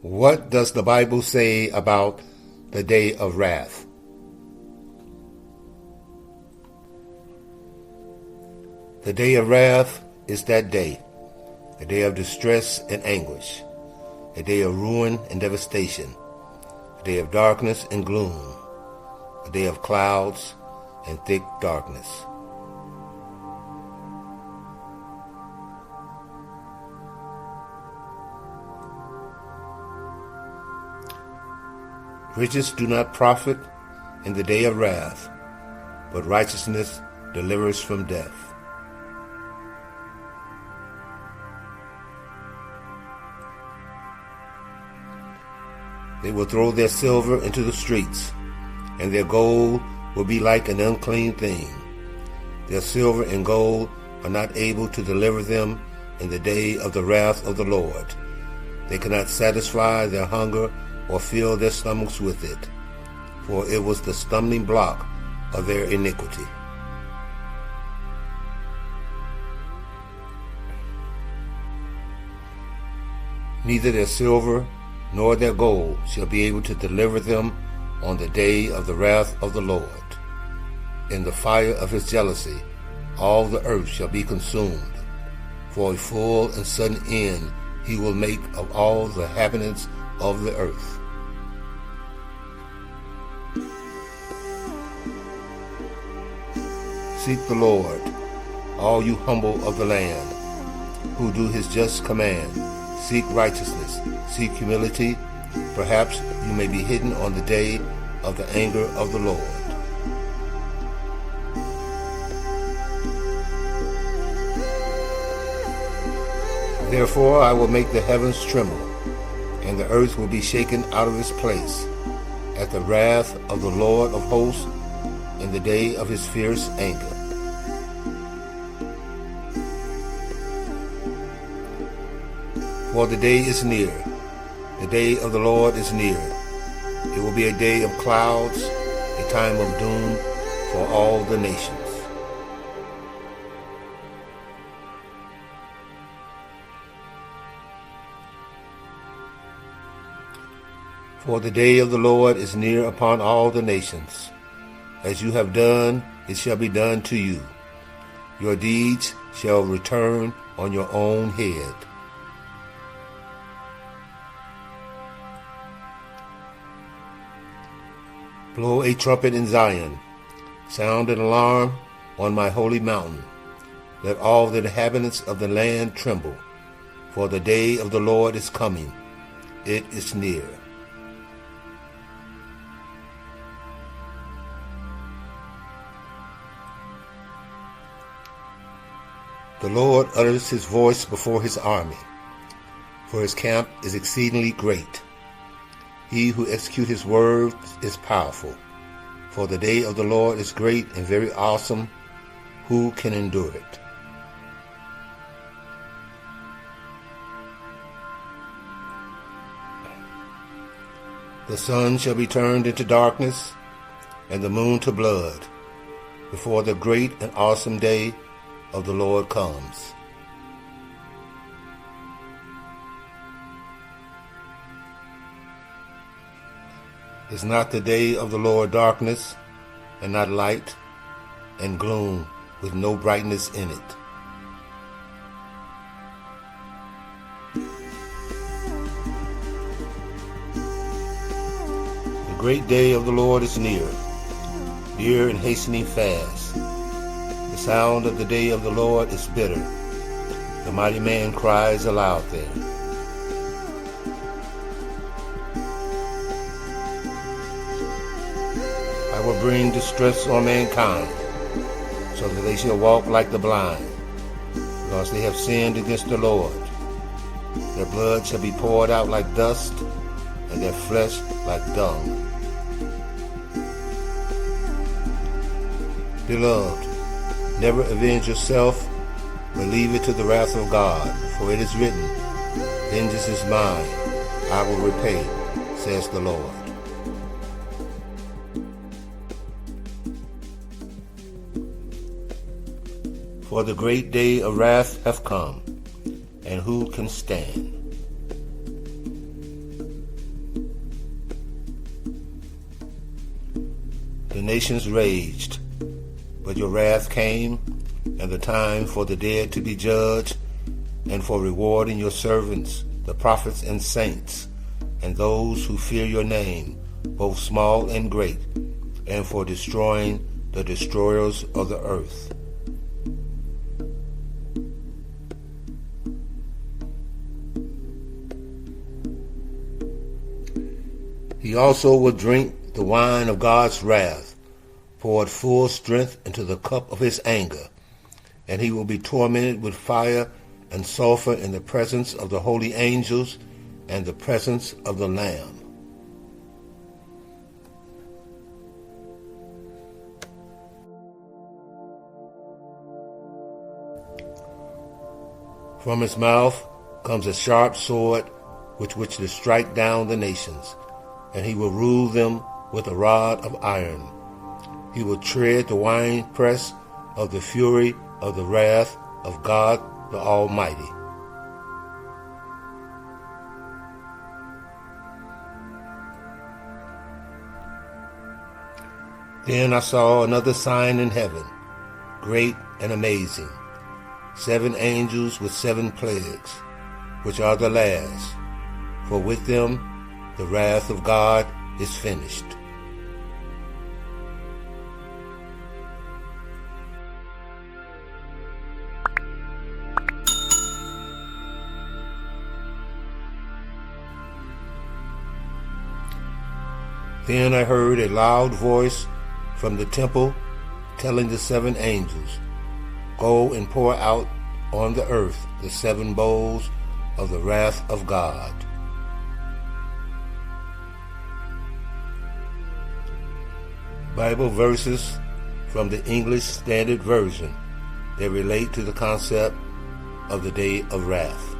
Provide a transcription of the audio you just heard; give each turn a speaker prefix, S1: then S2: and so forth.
S1: What does the Bible say about the day of wrath? The day of wrath is that day, a day of distress and anguish, a day of ruin and devastation, a day of darkness and gloom, a day of clouds and thick darkness. Riches do not profit in the day of wrath, but righteousness delivers from death. They will throw their silver into the streets, and their gold will be like an unclean thing. Their silver and gold are not able to deliver them in the day of the wrath of the Lord. They cannot satisfy their hunger or fill their stomachs with it, for it was the stumbling block of their iniquity. Neither their silver nor their gold shall be able to deliver them on the day of the wrath of the Lord. In the fire of his jealousy all the earth shall be consumed. For a full and sudden end he will make of all the inhabitants of the earth. Seek the Lord, all you humble of the land, who do his just command. Seek righteousness, seek humility. Perhaps you may be hidden on the day of the anger of the Lord. Therefore I will make the heavens tremble, and the earth will be shaken out of its place, at the wrath of the Lord of hosts, in the day of his fierce anger. For the day is near, the day of the Lord is near. It will be a day of clouds, a time of doom for all the nations. For the day of the Lord is near upon all the nations. As you have done, it shall be done to you. Your deeds shall return on your own head. Blow a trumpet in Zion. Sound an alarm on my holy mountain. Let all the inhabitants of the land tremble. For the day of the Lord is coming. It is near. The Lord utters his voice before his army, for his camp is exceedingly great. He who executes his words is powerful, for the day of the Lord is great and very awesome. Who can endure it? The sun shall be turned into darkness, and the moon to blood, before the great and awesome day of the Lord comes. Is not the day of the Lord darkness, and not light, and gloom, with no brightness in it? The great day of the Lord is near, near and hastening fast. The sound of the day of the Lord is bitter. The mighty man cries aloud there. I will bring distress on mankind, so that they shall walk like the blind, because they have sinned against the Lord. Their blood shall be poured out like dust, and their flesh like dung. Beloved, never avenge yourself, but leave it to the wrath of God. For it is written, vengeance is mine, I will repay, says the Lord. For the great day of wrath hath come, and who can stand? The nations raged, but your wrath came, and the time for the dead to be judged, and for rewarding your servants, the prophets and saints, and those who fear your name, both small and great, and for destroying the destroyers of the earth. He also will drink the wine of God's wrath, poured full strength into the cup of his anger, and he will be tormented with fire and sulfur in the presence of the holy angels and the presence of the Lamb. From his mouth comes a sharp sword with which to strike down the nations, and he will rule them with a rod of iron. He will tread the winepress of the fury of the wrath of God the Almighty. Then I saw another sign in heaven, great and amazing, 7 angels with 7 plagues, which are the last, for with them the wrath of God is finished. Then I heard a loud voice from the temple telling the 7 angels, "Go and pour out on the earth the 7 bowls of the wrath of God." Bible verses from the English Standard Version that relate to the concept of the day of wrath.